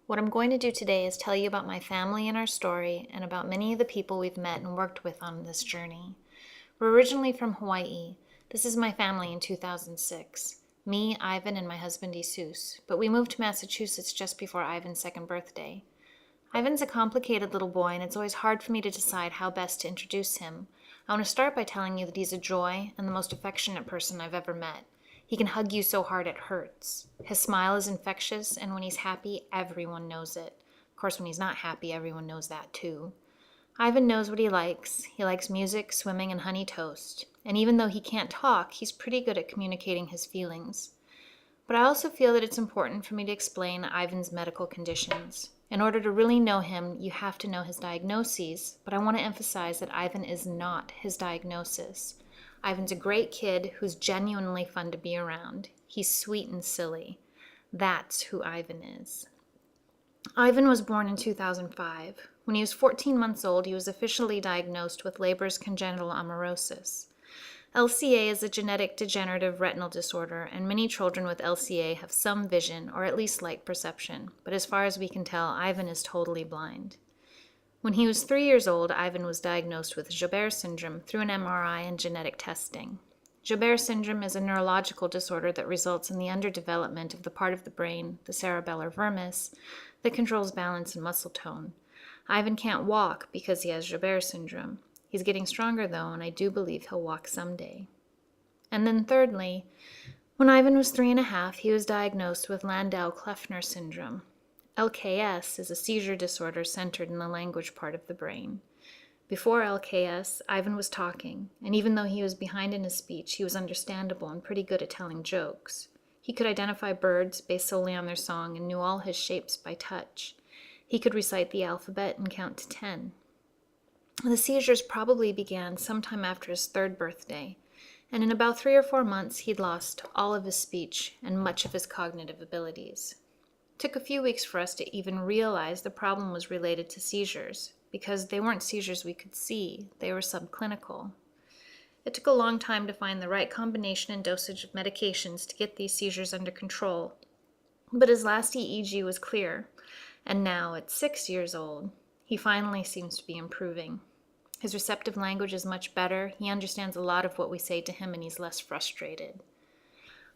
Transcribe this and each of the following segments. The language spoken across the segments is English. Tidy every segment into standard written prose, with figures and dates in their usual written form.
What I'm going to do today is tell you about my family and our story, and about many of the people we've met and worked with on this journey. We're originally from Hawaii. This is my family in 2006. Me, Ivan, and my husband, Jesus. But we moved to Massachusetts just before Ivan's second birthday. Ivan's a complicated little boy, and it's always hard for me to decide how best to introduce him. I want to start by telling you that he's a joy and the most affectionate person I've ever met. He can hug you so hard it hurts. His smile is infectious, and when he's happy, everyone knows it. Of course, when he's not happy, everyone knows that too. Ivan knows what he likes. He likes music, swimming, and honey toast. And even though he can't talk, he's pretty good at communicating his feelings. But I also feel that it's important for me to explain Ivan's medical conditions. In order to really know him, you have to know his diagnoses, but I want to emphasize that Ivan is not his diagnosis. Ivan's a great kid who's genuinely fun to be around. He's sweet and silly. That's who Ivan is. Ivan was born in 2005. When he was 14 months old, he was officially diagnosed with Leber's congenital amaurosis. LCA is a genetic degenerative retinal disorder, and many children with LCA have some vision or at least light perception, but as far as we can tell, Ivan is totally blind. When he was 3 years old, Ivan was diagnosed with Joubert syndrome through an MRI and genetic testing. Joubert syndrome is a neurological disorder that results in the underdevelopment of the part of the brain, the cerebellar vermis, that controls balance and muscle tone. Ivan can't walk because he has Joubert syndrome. He's getting stronger though, and I do believe he'll walk someday. And then thirdly, when Ivan was 3.5, he was diagnosed with Landau-Kleffner syndrome. LKS is a seizure disorder centered in the language part of the brain. Before LKS, Ivan was talking, and even though he was behind in his speech, he was understandable and pretty good at telling jokes. He could identify birds based solely on their song and knew all his shapes by touch. He could recite the alphabet and count to 10. The seizures probably began sometime after his 3rd birthday, and in about 3 or 4 months, he'd lost all of his speech and much of his cognitive abilities. It took a few weeks for us to even realize the problem was related to seizures, because they weren't seizures we could see, they were subclinical. It took a long time to find the right combination and dosage of medications to get these seizures under control, but his last EEG was clear, and now, at 6 years old, he finally seems to be improving. His receptive language is much better, he understands a lot of what we say to him, and he's less frustrated.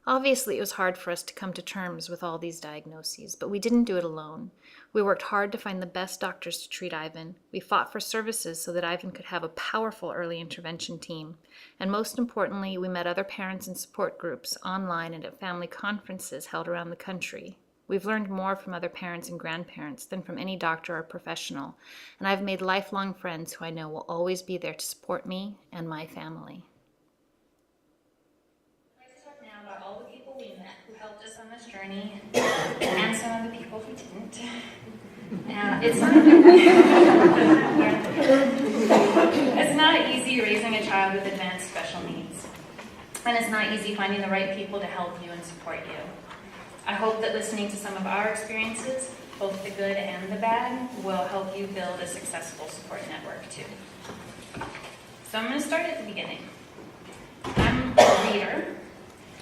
Obviously, it was hard for us to come to terms with all these diagnoses, but we didn't do it alone. We worked hard to find the best doctors to treat Ivan. We fought for services so that Ivan could have a powerful early intervention team. And most importantly, we met other parents and support groups online and at family conferences held around the country. We've learned more from other parents and grandparents than from any doctor or professional, and I've made lifelong friends who I know will always be there to support me and my family. All the people we met who helped us on this journey, and some of the people who didn't. It's not easy raising a child with advanced special needs. And it's not easy finding the right people to help you and support you. I hope that listening to some of our experiences, both the good and the bad, will help you build a successful support network too. So I'm going to start at the beginning. I'm a reader.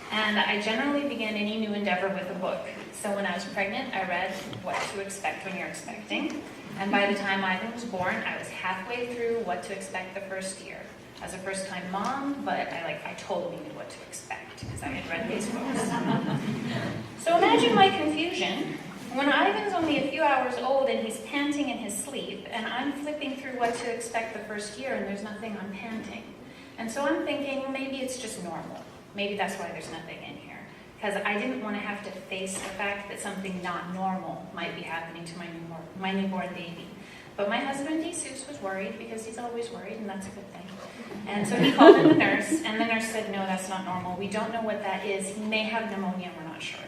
And I generally begin any new endeavor with a book. So when I was pregnant, I read What to Expect When You're Expecting. And by the time Ivan was born, I was halfway through What to Expect the First Year. As a first-time mom, but I totally knew what to expect because I had read these books. So imagine my confusion when Ivan's only a few hours old and he's panting in his sleep, and I'm flipping through What to Expect the First Year, and there's nothing on panting. And so I'm thinking, well, maybe it's just normal. Maybe that's why there's nothing in here. Because I didn't want to have to face the fact that something not normal might be happening to my newborn baby. But my husband, Jesus, was worried because he's always worried, and that's a good thing. And so he called in the nurse, and the nurse said, no, that's not normal. We don't know what that is. He may have pneumonia, we're not sure.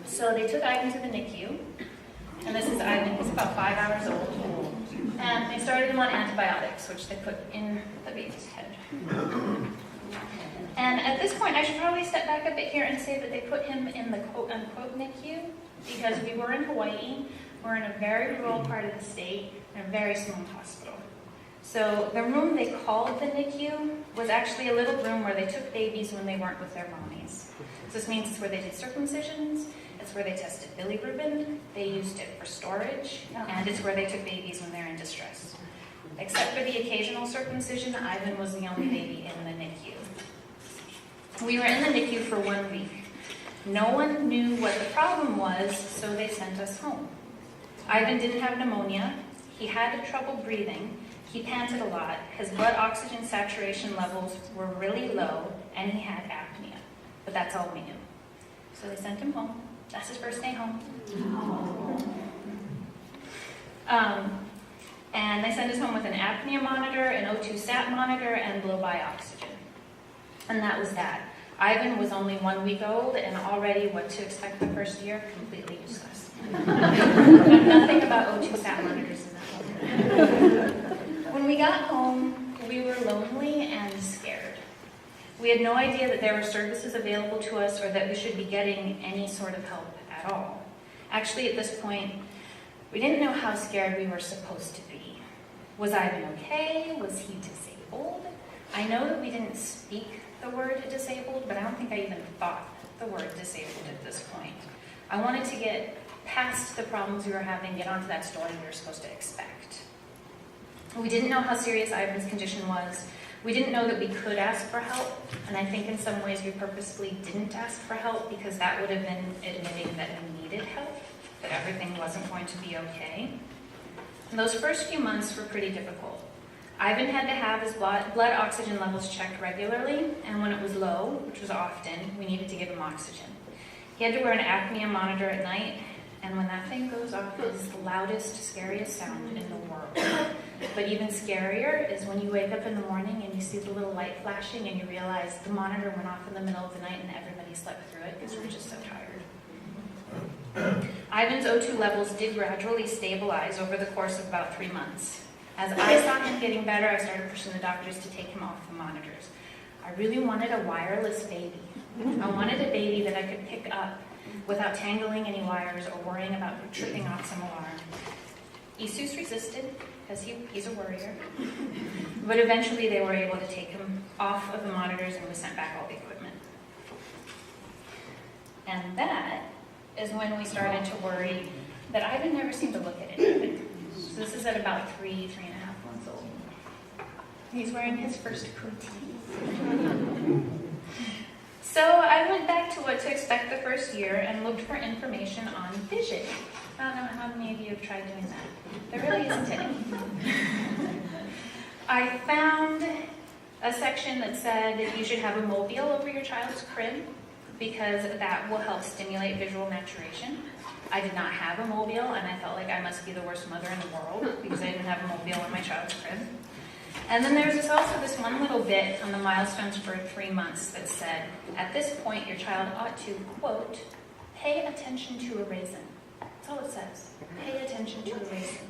So they took Ivan to the NICU, and this is Ivan. He's about 5 hours old. And they started him on antibiotics, which they put in the baby's head. And at this point, I should probably step back a bit here and say that they put him in the quote-unquote NICU because we were in Hawaii. We're in a very rural part of the state in a very small hospital. So the room they called the NICU was actually a little room where they took babies when they weren't with their mommies. So this means it's where they did circumcisions, it's It's where they tested bilirubin, they used it for storage, and it's where they took babies when they're in distress. Except for the occasional circumcision, Ivan was the only baby in the NICU. We were in the NICU for 1 week. No one knew what the problem was, so they sent us home. Ivan didn't have pneumonia, he had trouble breathing, he panted a lot, his blood oxygen saturation levels were really low, and he had apnea. But that's all we knew. So they sent him home. That's his first day home. And they sent us home with an apnea monitor, an O2 sat monitor, and blow-by oxygen. And that was that. Ivan was only 1 week old, and already what to expect the first year, completely useless. Nothing about O2 sat monitors in that one. When we got home, we were lonely and scared. We had no idea that there were services available to us or that we should be getting any sort of help at all. Actually, at this point, we didn't know how scared we were supposed to be. Was Ivan okay? Was he disabled? I know that we didn't speak the word disabled, but I don't think I even thought the word disabled at this point. I wanted to get past the problems we were having, get onto that story we were supposed to expect. We didn't know how serious Ivan's condition was. We didn't know that we could ask for help, and I think in some ways we purposefully didn't ask for help because that would have been admitting that we needed help, that everything wasn't going to be okay. And those first few months were pretty difficult. Ivan had to have his blood oxygen levels checked regularly, and when it was low, which was often, we needed to give him oxygen. He had to wear an apnea monitor at night, and when that thing goes off, it's the loudest, scariest sound in the world. But even scarier is when you wake up in the morning and you see the little light flashing and you realize the monitor went off in the middle of the night and everybody slept through it because we were just so tired. Ivan's O2 levels did gradually stabilize over the course of about 3 months. As I saw him getting better, I started pushing the doctors to take him off the monitors. I really wanted a wireless baby. I wanted a baby that I could pick up without tangling any wires or worrying about tripping off some alarm. Isus resisted, because he's a worrier. But eventually they were able to take him off of the monitors and we sent back all the equipment. And that is when we started to worry that Ivan never seemed to look at anything. So this is at about 3.5 months old. He's wearing his first coat. So I went back to what to expect the first year and looked for information on vision. I don't know how many of you have tried doing that. There really isn't any. I found a section that said that you should have a mobile over your child's crib because that will help stimulate visual maturation. I did not have a mobile, and I felt like I must be the worst mother in the world because I didn't have a mobile in my child's crib. And then there's also this one little bit on the milestones for 3 months that said, at this point, your child ought to, quote, pay attention to a raisin. That's all it says. Pay attention to a raisin.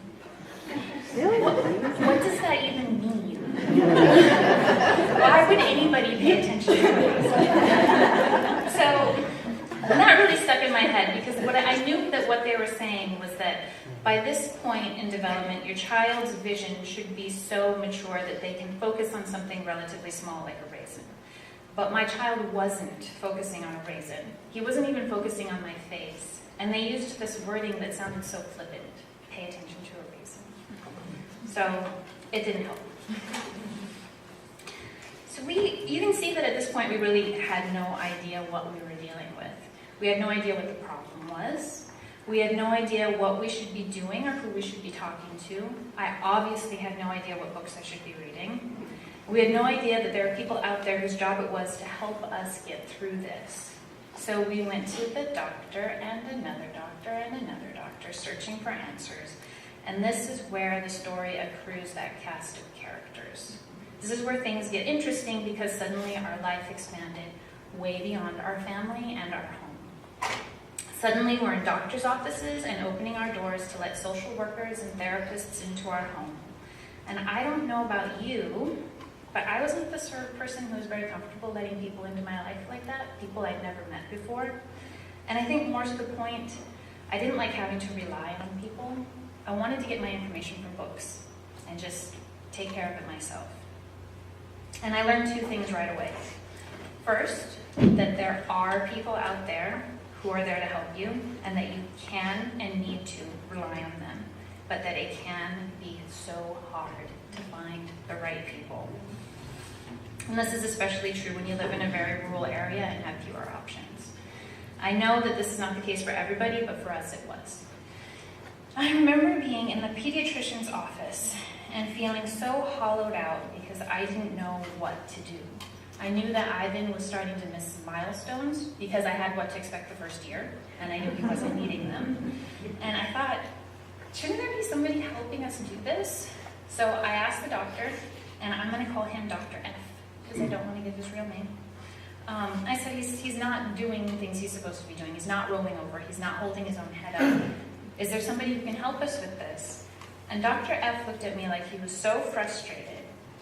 What does that even mean? Why would anybody pay attention to a raisin? So that really stuck in my head because I knew that what they were saying was that by this point in development, your child's vision should be so mature that they can focus on something relatively small like a raisin. But my child wasn't focusing on a raisin. He wasn't even focusing on my face. And they used this wording that sounded so flippant. Pay attention to a raisin. So it didn't help. So you can see that at this point we really had no idea what we were dealing with. We had no idea what the problem was. We had no idea what we should be doing or who we should be talking to. I obviously had no idea what books I should be reading. We had no idea that there are people out there whose job it was to help us get through this. So we went to the doctor and another doctor and another doctor searching for answers. And this is where the story accrues that cast of characters. This is where things get interesting because suddenly our life expanded way beyond our family and our home. Suddenly we're in doctor's offices and opening our doors to let social workers and therapists into our home. And I don't know about you, but I wasn't the sort of person who was very comfortable letting people into my life like that, people I'd never met before. And I think more to the point, I didn't like having to rely on people. I wanted to get my information from books and just take care of it myself. And I learned 2 things right away. First, that there are people out there who are there to help you, and that you can and need to rely on them, but that it can be so hard to find the right people. And this is especially true when you live in a very rural area and have fewer options. I know that this is not the case for everybody, but for us it was. I remember being in the pediatrician's office and feeling so hollowed out because I didn't know what to do. I knew that Ivan was starting to miss milestones because I had what to expect the first year, and I knew he wasn't meeting them. And I thought, shouldn't there be somebody helping us do this? So I asked the doctor, and I'm going to call him Dr. F, because I don't want to give his real name. I said, he's not doing things he's supposed to be doing. He's not rolling over. He's not holding his own head up. Is there somebody who can help us with this? And Dr. F looked at me like he was so frustrated.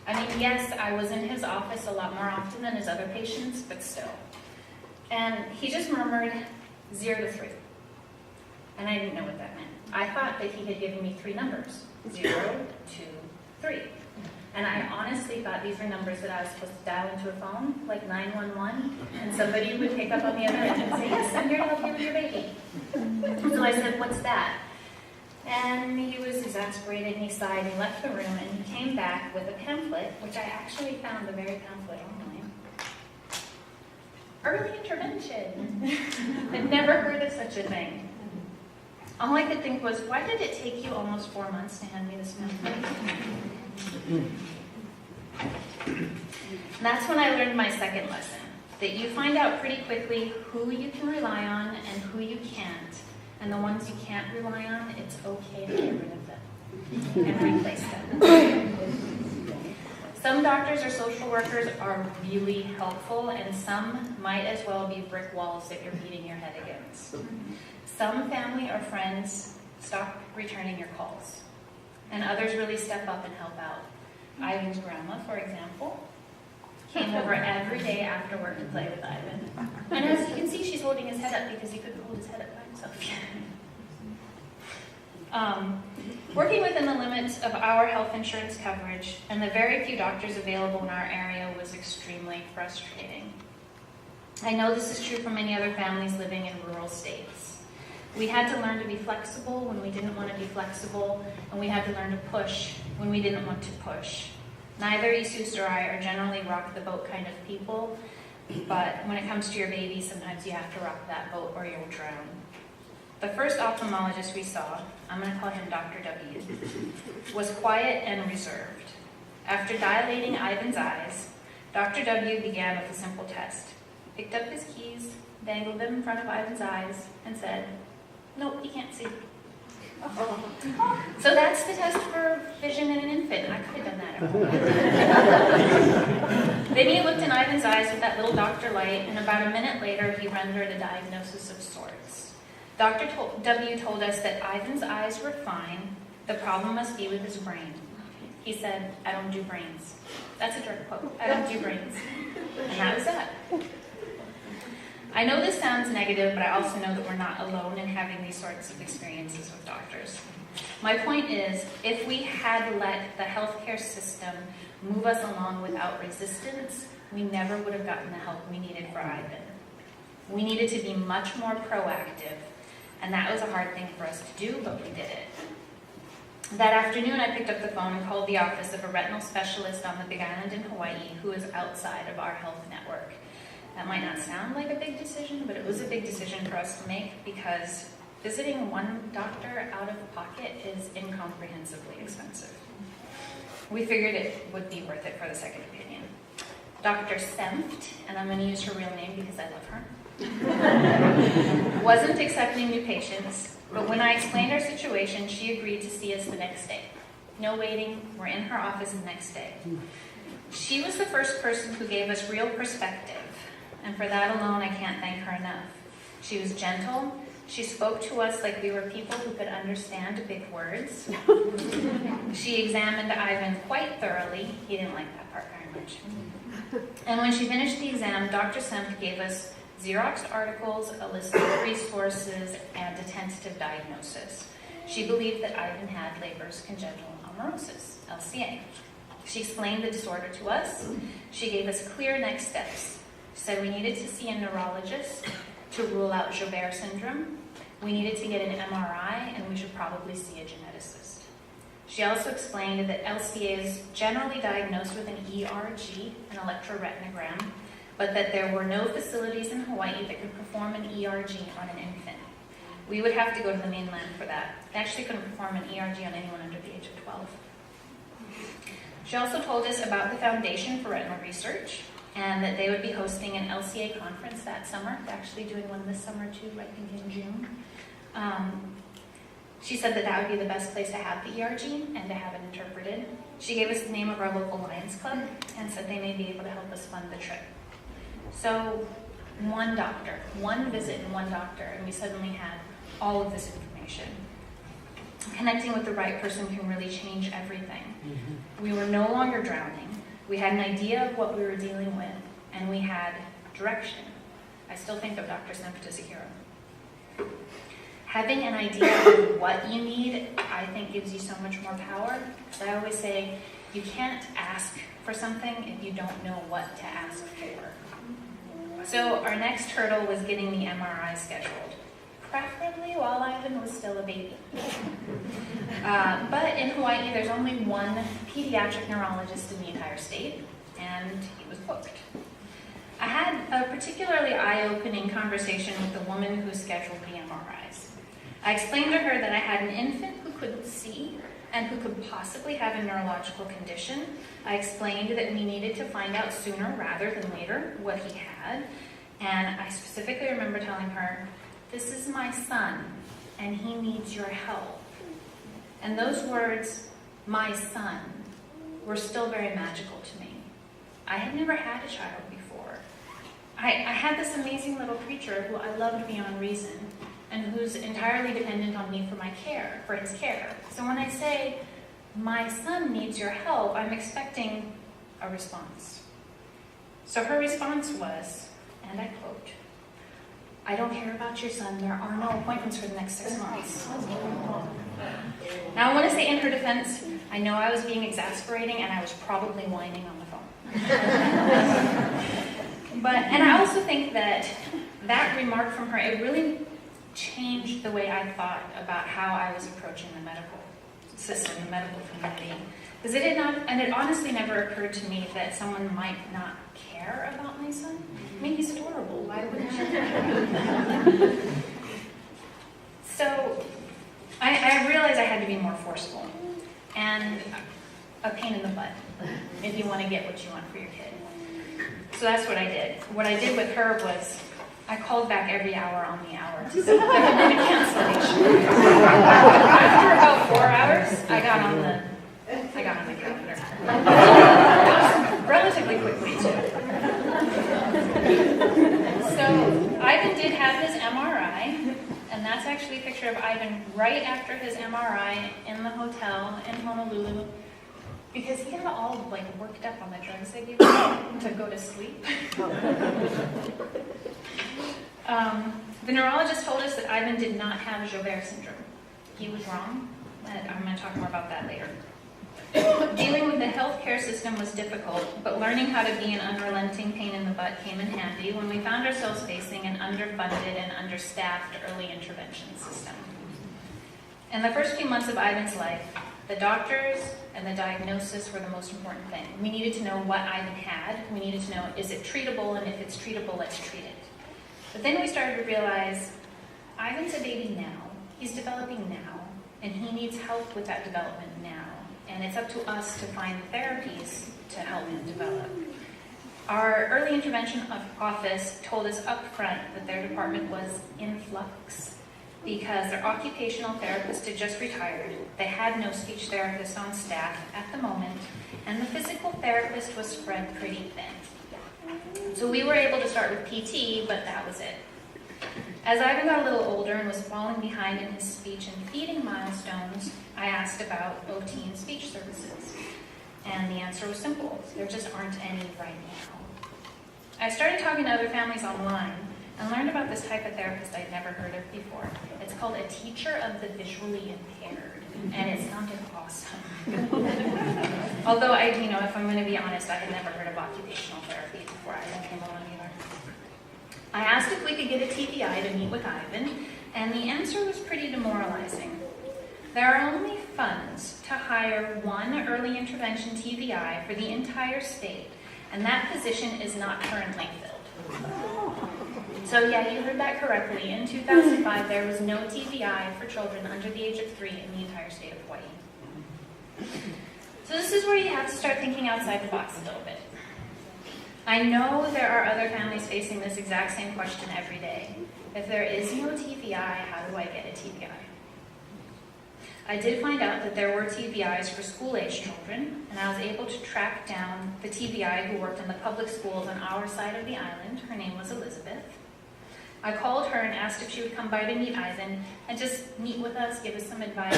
I mean, yes, I was in his office a lot more often than his other patients, but still. And he just murmured 0 to 3. And I didn't know what that meant. I thought that he had given me 3 numbers, 0, 2, 3. And I honestly thought these were numbers that I was supposed to dial into a phone, like 911, and somebody would pick up on the other end and say, yes, I'm here to help you with your baby. So I said, what's that? And he was exasperated, and he sighed, and he left the room, and he came back with a pamphlet, which I actually found the very pamphlet online. Early intervention. I'd never heard of such a thing. All I could think was, why did it take you almost 4 months to hand me this pamphlet? That's when I learned my second lesson, that you find out pretty quickly who you can rely on and who you can't. And the ones you can't rely on, it's okay to get rid of them and replace them. Some doctors or social workers are really helpful, and some might as well be brick walls that you're beating your head against. Some family or friends stop returning your calls, and others really step up and help out. Ivan's grandma, for example, came over every day after work to play with Ivan. And as you can see, she's holding his head up because he couldn't hold his head up by himself. Working within the limits of our health insurance coverage and the very few doctors available in our area was extremely frustrating. I know this is true for many other families living in rural states. We had to learn to be flexible when we didn't want to be flexible, and we had to learn to push when we didn't want to push. Neither Isus or I are generally rock the boat kind of people, but when it comes to your baby, sometimes you have to rock that boat or you'll drown. The first ophthalmologist we saw, I'm going to call him Dr. W, was quiet and reserved. After dilating Ivan's eyes, Dr. W began with a simple test. He picked up his keys, dangled them in front of Ivan's eyes, and said, "Nope, he can't see." So that's the test for vision in an infant. I could have done that at home. Then he looked in Ivan's eyes with that little doctor light, and about a minute later, he rendered a diagnosis of sorts. Dr. W told us that Ivan's eyes were fine. The problem must be with his brain. He said, "I don't do brains." That's a direct quote. "I don't do brains." And that was that. I know this sounds negative, but I also know that we're not alone in having these sorts of experiences with doctors. My point is, if we had let the healthcare system move us along without resistance, we never would have gotten the help we needed for Ivan. We needed to be much more proactive, and that was a hard thing for us to do, but we did it. That afternoon, I picked up the phone and called the office of a retinal specialist on the Big Island in Hawaii who is outside of our health network. That might not sound like a big decision, but it was a big decision for us to make because visiting one doctor out of pocket is incomprehensibly expensive. We figured it would be worth it for the second opinion. Dr. Senft, and I'm going to use her real name because I love her, wasn't accepting new patients, but when I explained our situation, she agreed to see us the next day. No waiting, we're in her office the next day. She was the first person who gave us real perspective, and for that alone, I can't thank her enough. She was gentle. She spoke to us like we were people who could understand big words. She examined Ivan quite thoroughly. He didn't like that part very much. And when she finished the exam, Dr. Semp gave us Xeroxed articles, a list of resources, and a tentative diagnosis. She believed that Ivan had Leber's congenital amaurosis, LCA. She explained the disorder to us. She gave us clear next steps. She said we needed to see a neurologist to rule out Joubert syndrome, we needed to get an MRI, and we should probably see a geneticist. She also explained that LCA is generally diagnosed with an ERG, an electroretinogram, but that there were no facilities in Hawaii that could perform an ERG on an infant. We would have to go to the mainland for that. They actually couldn't perform an ERG on anyone under the age of 12. She also told us about the Foundation for Retinal Research, and that they would be hosting an LCA conference that summer. They're actually doing one this summer too, I think in June. She said that that would be the best place to have the ERG and to have it interpreted. She gave us the name of our local Lions Club and said they may be able to help us fund the trip. So one doctor, one visit and one doctor, and we suddenly had all of this information. Connecting with the right person can really change everything. We were no longer drowning. We had an idea of what we were dealing with, and we had direction. I still think of Dr. Sempit as a hero. Having an idea of what you need, I think, gives you so much more power. So I always say, you can't ask for something if you don't know what to ask for. So our next hurdle was getting the MRI scheduled, preferably while Ivan was still a baby. But in Hawaii, there's only one pediatric neurologist in the entire state, and he was booked. I had a particularly eye-opening conversation with the woman who scheduled the MRIs. I explained to her that I had an infant who couldn't see and who could possibly have a neurological condition. I explained that we needed to find out sooner rather than later what he had, and I specifically remember telling her, "This is my son, and he needs your help." And those words, "my son," were still very magical to me. I had never had a child before. I had this amazing little creature who I loved beyond reason, and who's entirely dependent on me for my care, for his care. So when I say, "my son needs your help," I'm expecting a response. So her response was, and I quote, "I don't care about your son. There are no appointments for the next 6 months." Now I want to say in her defense, I know I was being exasperating and I was probably whining on the phone. And I also think that that remark from her, it really changed the way I thought about how I was approaching the medical system, the medical community. Because it honestly never occurred to me that someone might not care about my son. I mean, he's adorable. Why wouldn't you? So I realized I had to be more forceful and a pain in the butt if you want to get what you want for your kid. So that's what I did. What I did with her was I called back every hour on the hour to see if there had been a cancellation. After about 4 hours, I got on the calendar. Relatively quickly, too. So Ivan did have his MRI, and that's actually a picture of Ivan right after his MRI in the hotel in Honolulu, because he got all worked up on the drugs they gave him to go to sleep. The neurologist told us that Ivan did not have Joubert syndrome. He was wrong, but I'm going to talk more about that later. Dealing with the healthcare system was difficult, but learning how to be an unrelenting pain in the butt came in handy when we found ourselves facing an underfunded and understaffed early intervention system. In the first few months of Ivan's life, the doctors and the diagnosis were the most important thing. We needed to know what Ivan had. We needed to know, is it treatable? And if it's treatable, let's treat it. But then we started to realize, Ivan's a baby now. He's developing now. And he needs help with that development now. And it's up to us to find therapies to help him develop. Our early intervention office told us up front that their department was in flux because their occupational therapist had just retired. They had no speech therapist on staff at the moment, and the physical therapist was spread pretty thin. So we were able to start with PT, but that was it. As Ivan got a little older and was falling behind in his speech and feeding milestones, I asked about OT and speech services. And the answer was simple. There just aren't any right now. I started talking to other families online and learned about this type of therapist I'd never heard of before. It's called a teacher of the visually impaired, and it sounded awesome. Although if I'm going to be honest, I had never heard of occupational therapy before I came along either. I asked if we could get a TVI to meet with Ivan, and the answer was pretty demoralizing. There are only funds to hire one early intervention TVI for the entire state, and that position is not currently filled. So yeah, you heard that correctly. In 2005, there was no TVI for children under the age of 3 in the entire state of Hawaii. So this is where you have to start thinking outside the box a little bit. I know there are other families facing this exact same question every day. If there is no TVI, how do I get a TVI? I did find out that there were TVIs for school-age children, and I was able to track down the TVI who worked in the public schools on our side of the island. Her name was Elizabeth. I called her and asked if she would come by to meet Ivan and just meet with us, give us some advice.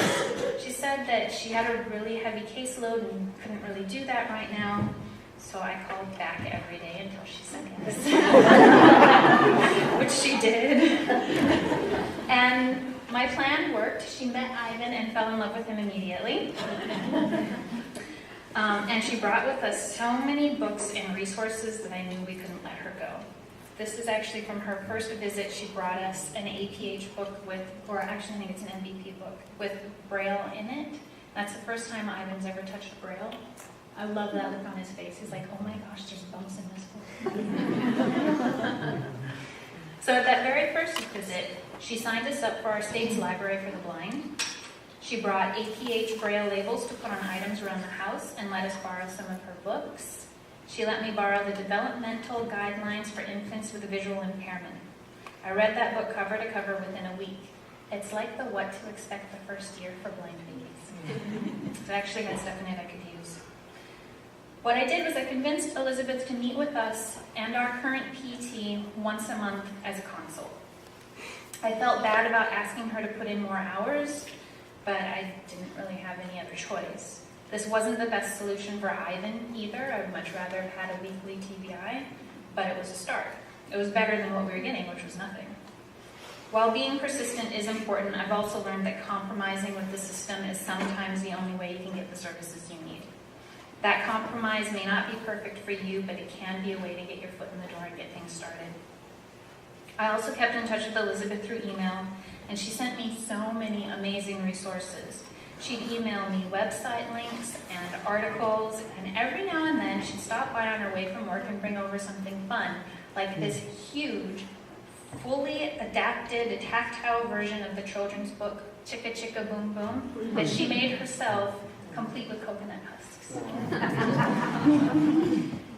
She said that she had a really heavy caseload and couldn't really do that right now, so I called back every day until she said yes, which she did. And my plan worked. She met Ivan and fell in love with him immediately. And she brought with us so many books and resources that I knew we couldn't let her go. This is actually from her first visit. She brought us an APH book with, or actually I think it's an MVP book, with Braille in it. That's the first time Ivan's ever touched Braille. I love that look on his face. He's like, oh my gosh, there's bumps in this book. So at that very first visit, she signed us up for our state's library for the blind. She brought APH Braille labels to put on items around the house and let us borrow some of her books. She let me borrow the Developmental Guidelines for Infants with a Visual Impairment. I read that book cover to cover within a week. It's like the What to Expect the First Year for Blind Babies. So actually has stuff in it I could use. What I did was I convinced Elizabeth to meet with us and our current PT once a month as a consult. I felt bad about asking her to put in more hours, but I didn't really have any other choice. This wasn't the best solution for Ivan either. I would much rather have had a weekly TVI, but it was a start. It was better than what we were getting, which was nothing. While being persistent is important, I've also learned that compromising with the system is sometimes the only way you can get the services you need. That compromise may not be perfect for you, but it can be a way to get your foot in the door and get things started. I also kept in touch with Elizabeth through email, and she sent me so many amazing resources. She'd email me website links and articles, and every now and then she'd stop by on her way from work and bring over something fun, like this huge, fully adapted, tactile version of the children's book, Chicka Chicka Boom Boom, that she made herself, complete with coconut husks.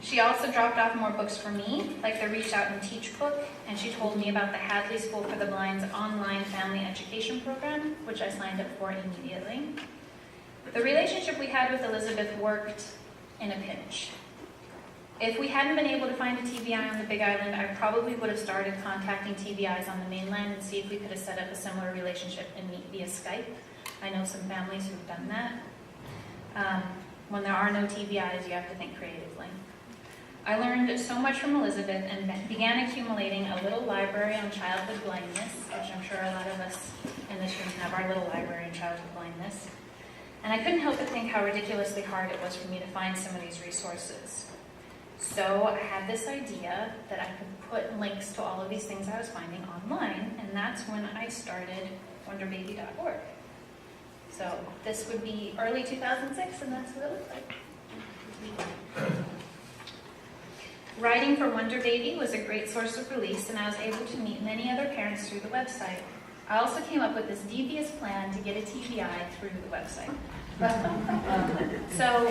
She also dropped off more books for me, like the Reach Out and Teach book, and she told me about the Hadley School for the Blind's online family education program, which I signed up for immediately. The relationship we had with Elizabeth worked in a pinch. If we hadn't been able to find a TVI on the Big Island, I probably would have started contacting TVIs on the mainland and see if we could have set up a similar relationship and meet via Skype. I know some families who've done that. When there are no TVIs, you have to think creatively. I learned so much from Elizabeth and began accumulating a little library on childhood blindness, which I'm sure a lot of us in this room have our little library on childhood blindness. And I couldn't help but think how ridiculously hard it was for me to find some of these resources. So I had this idea that I could put links to all of these things I was finding online, and that's when I started WonderBaby.org. So this would be early 2006, and that's what it looked like. Writing for WonderBaby was a great source of release, and I was able to meet many other parents through the website. I also came up with this devious plan to get a TVI through the website. So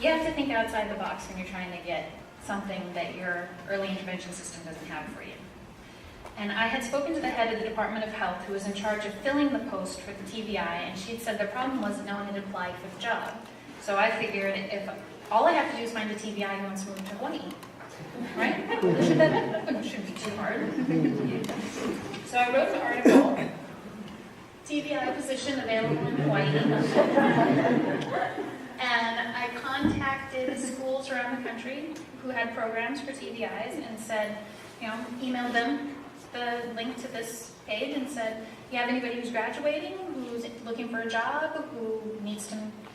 you have to think outside the box when you're trying to get something that your early intervention system doesn't have for you. And I had spoken to the head of the Department of Health, who was in charge of filling the post for the TVI, and she had said the problem was that no one had applied for the job. So I figured if all I have to do is find a TVI who wants to move to Hawaii, right? That shouldn't be too hard. So I wrote an article, TVI position available in Hawaii. And I contacted schools around the country who had programs for TVIs and said, emailed them the link to this page and said, you have anybody who's graduating, who's looking for a job, who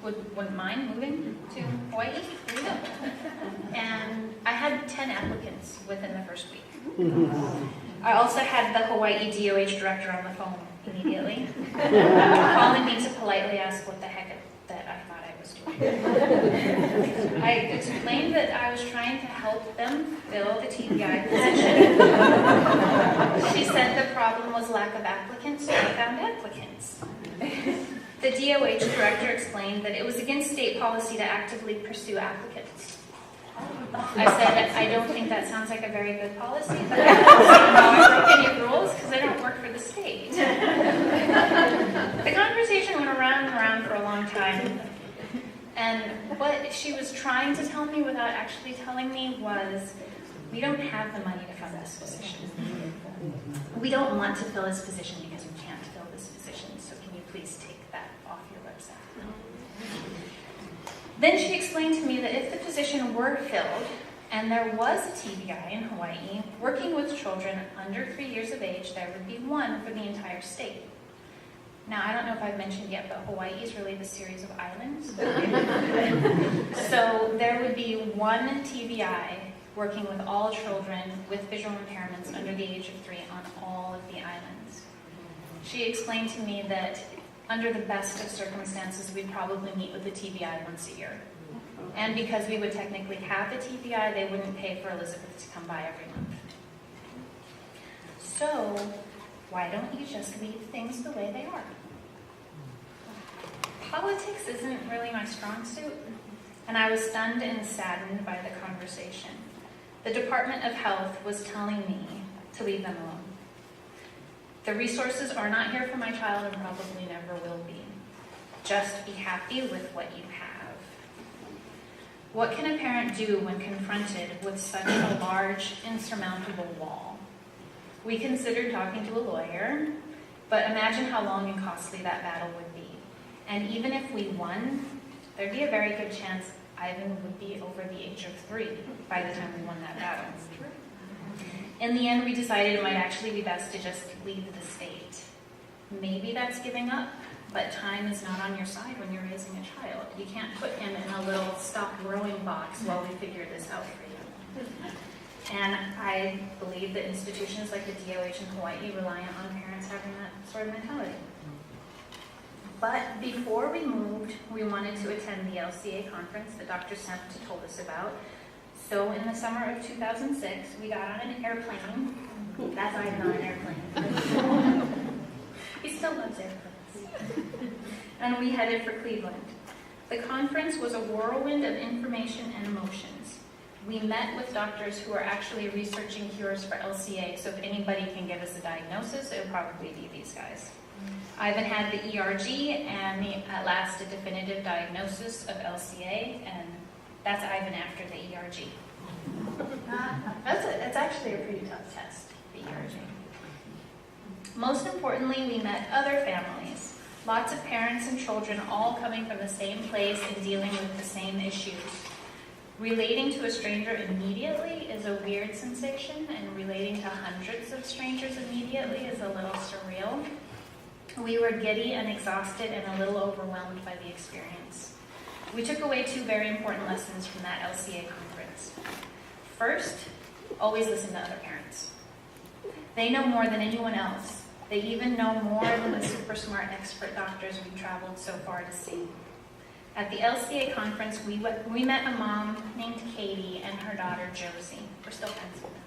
wouldn't mind moving to Hawaii? Here you go. And I had 10 applicants within the first week. I also had the Hawaii DOH director on the phone immediately, calling me to politely ask what the heck that I thought I was doing. I explained that I was trying to help them fill the TBI position. She said the problem was lack of applicants, so I found applicants. The DOH director explained that it was against state policy to actively pursue applicants. I said, I don't think that sounds like a very good policy, but I don't see how I broke any rules because I don't work for the state. The conversation went around and around for a long time, and what she was trying to tell me without actually telling me was, we don't have the money to fund this position. We don't want to fill this position because we can't fill this position, so can you please take that off your website? Then she explained to me that if the position were filled, and there was a TBI in Hawaii, working with children under 3 years of age, there would be one for the entire state. Now, I don't know if I've mentioned yet, but Hawaii is really the series of islands. So there would be one TBI working with all children with visual impairments under the age of 3 on all of the islands. She explained to me that under the best of circumstances, we'd probably meet with the TBI once a year. And because we would technically have the TBI, they wouldn't pay for Elizabeth to come by every month. So, why don't you just leave things the way they are? Politics isn't really my strong suit, and I was stunned and saddened by the conversation. The Department of Health was telling me to leave them alone. The resources are not here for my child and probably never will be. Just be happy with what you have. What can a parent do when confronted with such a large, insurmountable wall? We considered talking to a lawyer, but imagine how long and costly that battle would be. And even if we won, there'd be a very good chance Ivan would be over the age of 3 by the time we won that battle. In the end, we decided it might actually be best to just leave the state. Maybe that's giving up, but time is not on your side when you're raising a child. You can't put him in a little stop growing box while we figure this out for you. And I believe that institutions like the DOH in Hawaii rely on parents having that sort of mentality. But before we moved, we wanted to attend the LCA conference that Dr. Sempt told us about. So in the summer of 2006, we got on an airplane. That's Ivan on an airplane. He still loves airplanes. And we headed for Cleveland. The conference was a whirlwind of information and emotions. We met with doctors who are actually researching cures for LCA, so if anybody can give us a diagnosis, it would probably be these guys. Ivan had the ERG and at last a definitive diagnosis of LCA, and that's Ivan after the ERG. That's actually a pretty tough test, the ERG. Most importantly, we met other families, lots of parents and children all coming from the same place and dealing with the same issues. Relating to a stranger immediately is a weird sensation, and relating to hundreds of strangers immediately is a little surreal. We were giddy and exhausted and a little overwhelmed by the experience. We took away 2 very important lessons from that LCA conference. First, always listen to other parents. They know more than anyone else. They even know more than the super smart expert doctors we've traveled so far to see. At the LCA conference, we met a mom named Katie and her daughter Josie. We're still friends with them.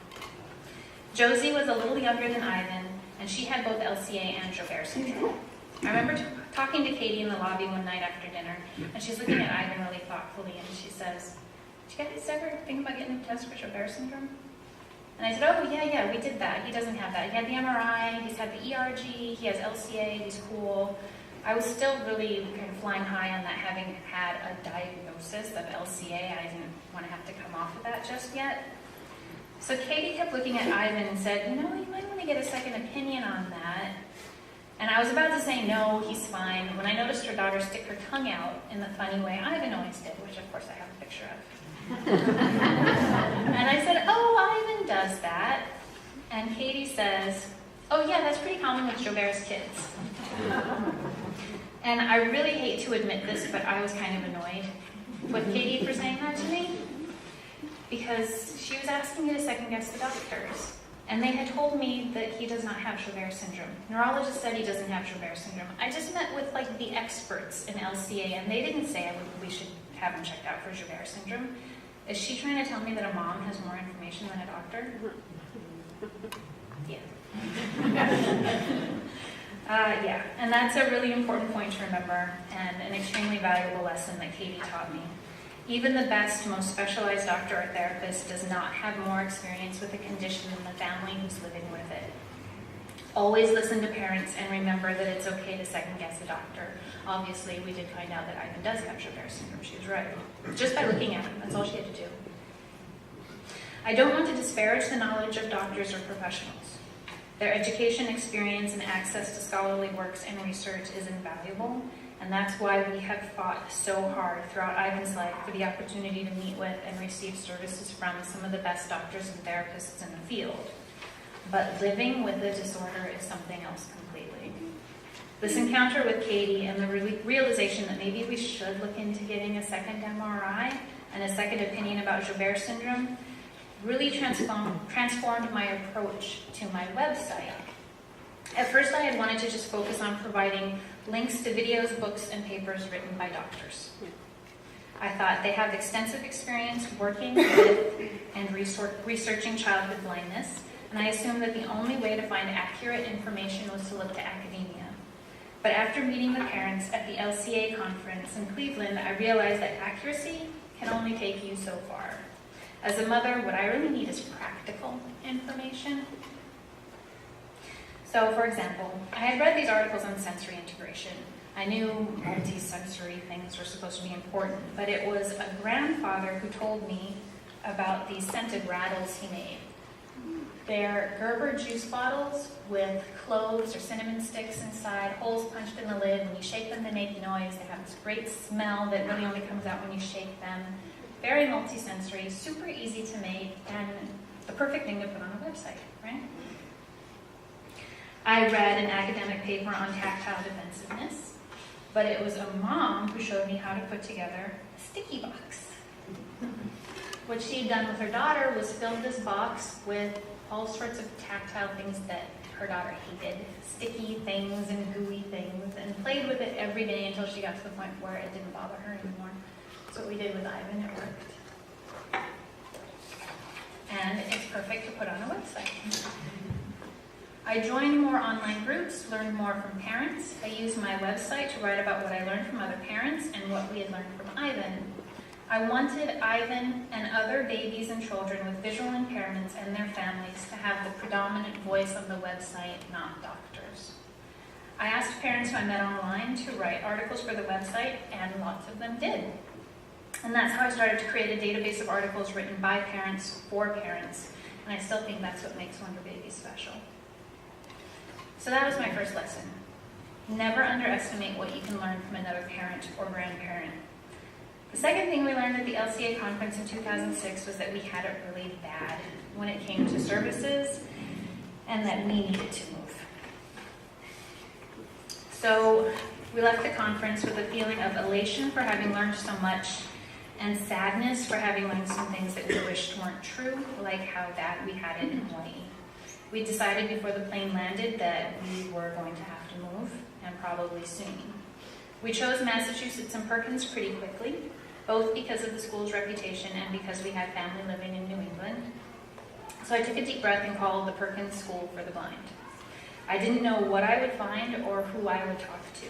Josie was a little younger than Ivan, and she had both LCA and Joubert syndrome. I remember talking to Katie in the lobby one night after dinner, and she's looking at Ivan really thoughtfully, and she says, "Did you guys ever think about getting a test for Joubert syndrome?" And I said, "Oh, yeah, we did that. He doesn't have that. He had the MRI, he's had the ERG, he has LCA, he's cool." I was still really kind of flying high on that, having had a diagnosis of LCA. I didn't want to have to come off of that just yet. So Katie kept looking at Ivan and said, "You might want to get a second opinion on that." And I was about to say, "No, he's fine," when I noticed her daughter stick her tongue out in the funny way Ivan always did, which of course I have a picture of. And I said, "Oh, Ivan does that." And Katie says, Oh yeah, that's pretty common with Jobert's kids. And I really hate to admit this, but I was kind of annoyed with Katie for saying that to me, because she was asking me to second guess the doctors. And they had told me that he does not have Joubert syndrome. Neurologists said he doesn't have Joubert syndrome. I just met with like the experts in LCA, and they didn't say we should have him checked out for Joubert syndrome. Is she trying to tell me that a mom has more information than a doctor? Yeah. Yeah, and that's a really important point to remember, and an extremely valuable lesson that Katie taught me. Even the best, most specialized doctor or therapist does not have more experience with a condition than the family who's living with it. Always listen to parents and remember that it's okay to second guess a doctor. Obviously, we did find out that Ivan does have Joubert syndrome. She was right. Just by looking at him, that's all she had to do. I don't want to disparage the knowledge of doctors or professionals. Their education, experience, and access to scholarly works and research is invaluable, and that's why we have fought so hard throughout Ivan's life for the opportunity to meet with and receive services from some of the best doctors and therapists in the field. But living with a disorder is something else completely. This encounter with Katie and the realization that maybe we should look into getting a second MRI and a second opinion about Joubert syndrome really transformed my approach to my website. At first, I had wanted to just focus on providing links to videos, books, and papers written by doctors. I thought they have extensive experience working with and researching childhood blindness, and I assumed that the only way to find accurate information was to look to academia. But after meeting the parents at the LCA conference in Cleveland, I realized that accuracy can only take you so far. As a mother, what I really need is practical information. So, for example, I had read these articles on sensory integration. I knew multi-sensory things were supposed to be important, but it was a grandfather who told me about these scented rattles he made. They're Gerber juice bottles with cloves or cinnamon sticks inside, holes punched in the lid. When you shake them, they make noise. They have this great smell that really only comes out when you shake them. Very multi-sensory, super easy to make, and the perfect thing to put on a website, right? I read an academic paper on tactile defensiveness, but it was a mom who showed me how to put together a sticky box. What she had done with her daughter was fill this box with all sorts of tactile things that her daughter hated, sticky things and gooey things, and played with it every day until she got to the point where it didn't bother her anymore. That's what we did with Ivan. It worked. And it's perfect to put on a website. I joined more online groups, learned more from parents. I used my website to write about what I learned from other parents and what we had learned from Ivan. I wanted Ivan and other babies and children with visual impairments and their families to have the predominant voice on the website, not doctors. I asked parents who I met online to write articles for the website, and lots of them did. And that's how I started to create a database of articles written by parents for parents. And I still think that's what makes WonderBaby special. So that was my first lesson. Never underestimate what you can learn from another parent or grandparent. The second thing we learned at the LCA conference in 2006 was that we had it really bad when it came to services, and that we needed to move. So we left the conference with a feeling of elation for having learned so much, and sadness for having learned some things that we wished weren't true, like how bad we had it in Hawaii. We decided before the plane landed that we were going to have to move, and probably soon. We chose Massachusetts and Perkins pretty quickly, both because of the school's reputation and because we had family living in New England. So I took a deep breath and called the Perkins School for the Blind. I didn't know what I would find or who I would talk to.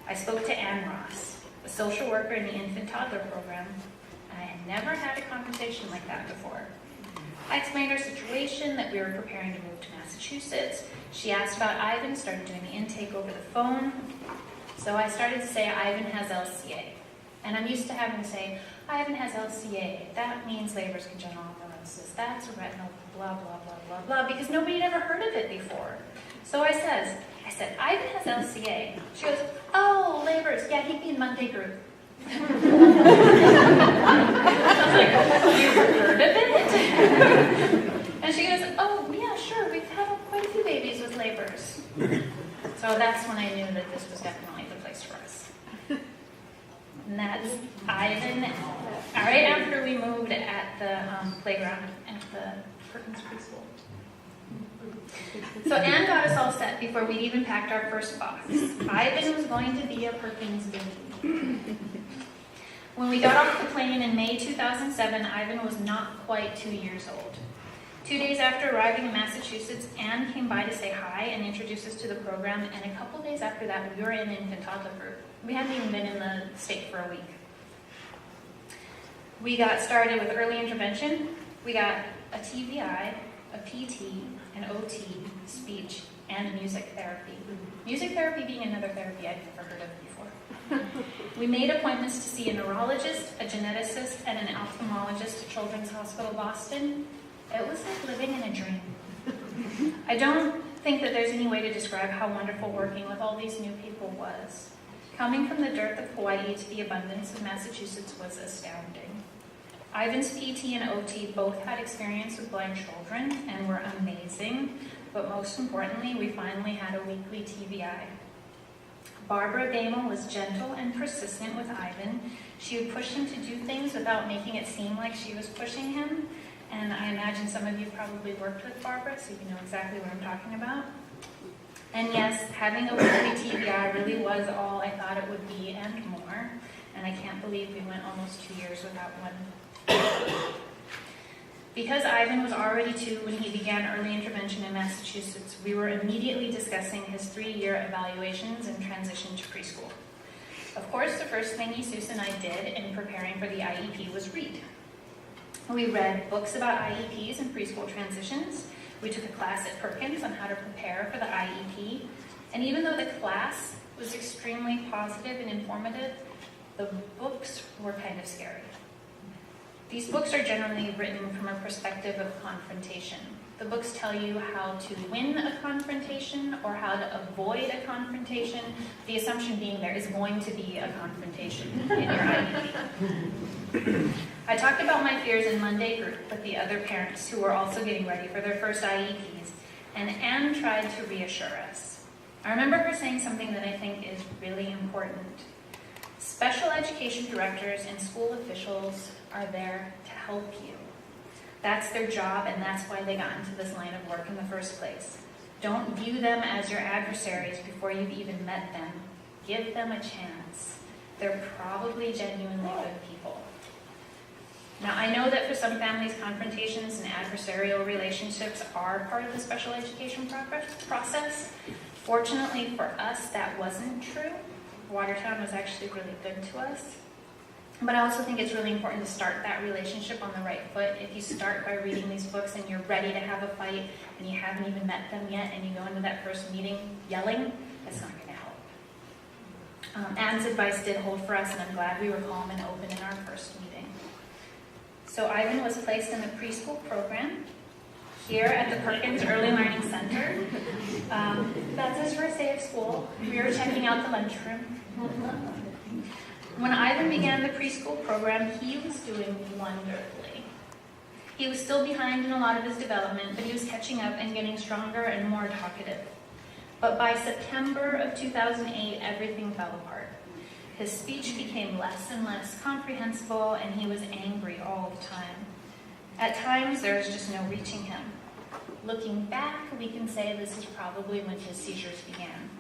I spoke to Ann Ross, a social worker in the infant toddler program, and I had never had a conversation like that before. I explained our situation, that we were preparing to move to Massachusetts. She asked about Ivan, started doing the intake over the phone. So I started to say, Ivan has LCA. And I'm used to having to say, Ivan has LCA. That means Leber's congenital amaurosis. That's a retinal blah, blah, blah, blah, blah, because nobody had ever heard of it before. So I said, Ivan has LCA. She goes, oh, Leber's. Yeah, he'd be in Monday group. I was like, you've heard of it? And she goes, oh, yeah, sure. We've had quite a few babies with Leber. So that's when I knew that this was definitely the place for us. And that's Ivan, right after we moved at the playground at the Perkins Preschool. So Anne got us all set before we'd even packed our first box. Ivan was going to be a Perkins baby. When we got off the plane in May 2007, Ivan was not quite 2 years old. 2 days after arriving in Massachusetts, Anne came by to say hi and introduce us to the program, and a couple days after that, we were in infant toddler group. We hadn't even been in the state for a week. We got started with early intervention. We got a TVI, a PT, an OT, speech, and music therapy. Music therapy being another therapy I'd never heard of before. We made appointments to see a neurologist, a geneticist, and an ophthalmologist at Children's Hospital Boston. It was like living in a dream. I don't think that there's any way to describe how wonderful working with all these new people was. Coming from the dearth of Hawaii to the abundance of Massachusetts was astounding. Ivan's PT and OT both had experience with blind children and were amazing, but most importantly, we finally had a weekly TVI. Barbara Gamel was gentle and persistent with Ivan. She would push him to do things without making it seem like she was pushing him. And I imagine some of you probably worked with Barbara, so you know exactly what I'm talking about. And yes, having a weekly TBI really was all I thought it would be and more. And I can't believe we went almost 2 years without one. Because Ivan was already 2 when he began early intervention in Massachusetts, we were immediately discussing his 3-year evaluations and transition to preschool. Of course, the first thing Jesus and I did in preparing for the IEP was read. We read books about IEPs and preschool transitions. We took a class at Perkins on how to prepare for the IEP. And even though the class was extremely positive and informative, the books were kind of scary. These books are generally written from a perspective of confrontation. The books tell you how to win a confrontation or how to avoid a confrontation, the assumption being there is going to be a confrontation in your IEP. I talked about my fears in Monday group with the other parents who were also getting ready for their first IEPs, and Anne tried to reassure us. I remember her saying something that I think is really important. Special education directors and school officials are there to help you. That's their job, and that's why they got into this line of work in the first place. Don't view them as your adversaries before you've even met them. Give them a chance. They're probably genuinely good people. Now, I know that for some families, confrontations and adversarial relationships are part of the special education process. Fortunately for us, that wasn't true. Watertown was actually really good to us. But I also think it's really important to start that relationship on the right foot. If you start by reading these books and you're ready to have a fight and you haven't even met them yet and you go into that first meeting yelling, that's not going to help. Anne's advice did hold for us, and I'm glad we were calm and open in our first meeting. So Ivan was placed in the preschool program here at the Perkins Early Learning Center. That's his first day of school. We were checking out the lunchroom. When Ivan began the preschool program, he was doing wonderfully. He was still behind in a lot of his development, but he was catching up and getting stronger and more talkative. But by September of 2008, everything fell apart. His speech became less and less comprehensible, and he was angry all the time. At times, there was just no reaching him. Looking back, we can say this is probably when his seizures began.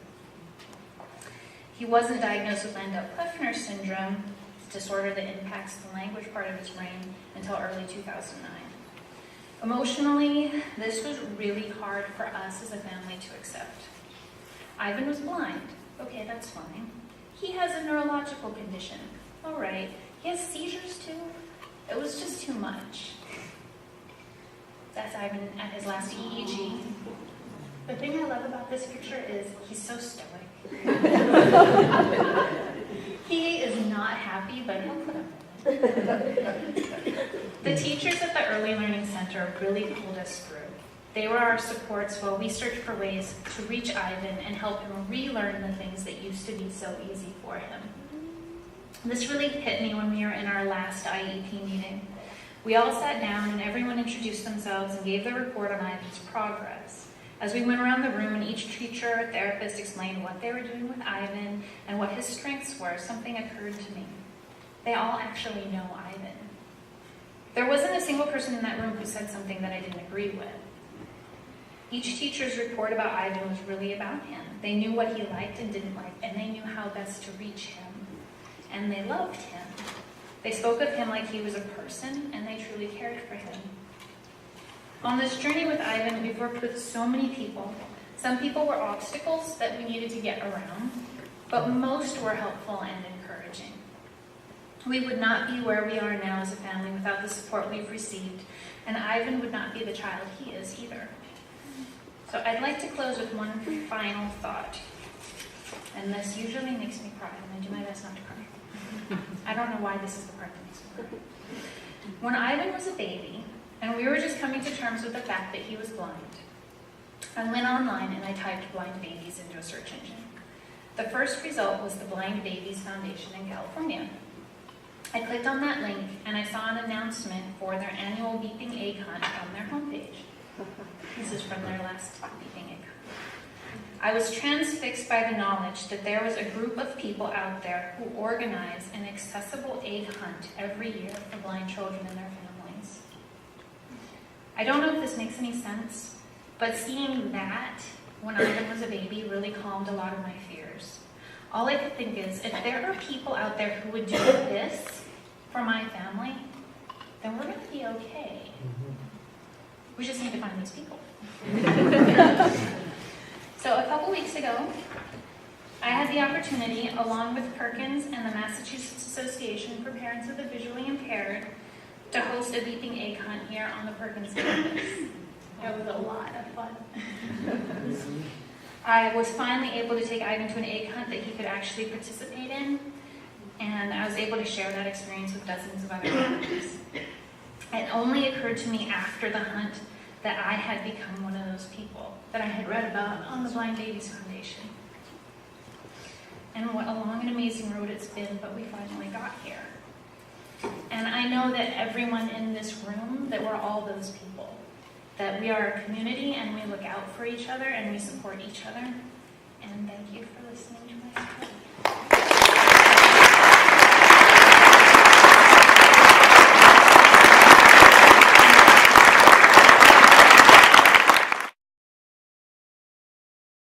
He wasn't diagnosed with Landau-Kleffner syndrome, a disorder that impacts the language part of his brain, until early 2009. Emotionally, this was really hard for us as a family to accept. Ivan was blind. Okay, that's fine. He has a neurological condition. All right. He has seizures too. It was just too much. That's Ivan at his last EEG. The thing I love about this picture is he's so stoic. He is not happy, but he'll put up with it. The teachers at the Early Learning Center really pulled us through. They were our supports while we searched for ways to reach Ivan and help him relearn the things that used to be so easy for him. This really hit me when we were in our last IEP meeting. We all sat down and everyone introduced themselves and gave their report on Ivan's progress. As we went around the room and each teacher or therapist explained what they were doing with Ivan and what his strengths were, something occurred to me. They all actually know Ivan. There wasn't a single person in that room who said something that I didn't agree with. Each teacher's report about Ivan was really about him. They knew what he liked and didn't like, and they knew how best to reach him. And they loved him. They spoke of him like he was a person, and they truly cared for him. On this journey with Ivan, we've worked with so many people. Some people were obstacles that we needed to get around, but most were helpful and encouraging. We would not be where we are now as a family without the support we've received, and Ivan would not be the child he is either. So I'd like to close with one final thought. And this usually makes me cry, and I do my best not to cry. I don't know why this is the part that makes me cry. When Ivan was a baby, and we were just coming to terms with the fact that he was blind, I went online and I typed blind babies into a search engine. The first result was the Blind Babies Foundation in California. I clicked on that link and I saw an announcement for their annual Beeping Egg Hunt on their homepage. This is from their last Beeping Egg Hunt. I was transfixed by the knowledge that there was a group of people out there who organize an accessible egg hunt every year for blind children and their families. I don't know if this makes any sense, but seeing that when Ivan was a baby really calmed a lot of my fears. All I could think is, if there are people out there who would do this for my family, then we're going to be okay. We just need to find these people. So a couple weeks ago, I had the opportunity, along with Perkins and the Massachusetts Association for Parents of the Visually Impaired, to host a beeping egg hunt here on the Perkins campus. It was a lot of fun. I was finally able to take Ivan to an egg hunt that he could actually participate in, and I was able to share that experience with dozens of other families. It only occurred to me after the hunt that I had become one of those people that I had read about on the Blind Babies Foundation. And what a long and amazing road it's been, but we finally got here. And I know that everyone in this room, that we're all those people. That we are a community and we look out for each other and we support each other. And thank you for listening to my story.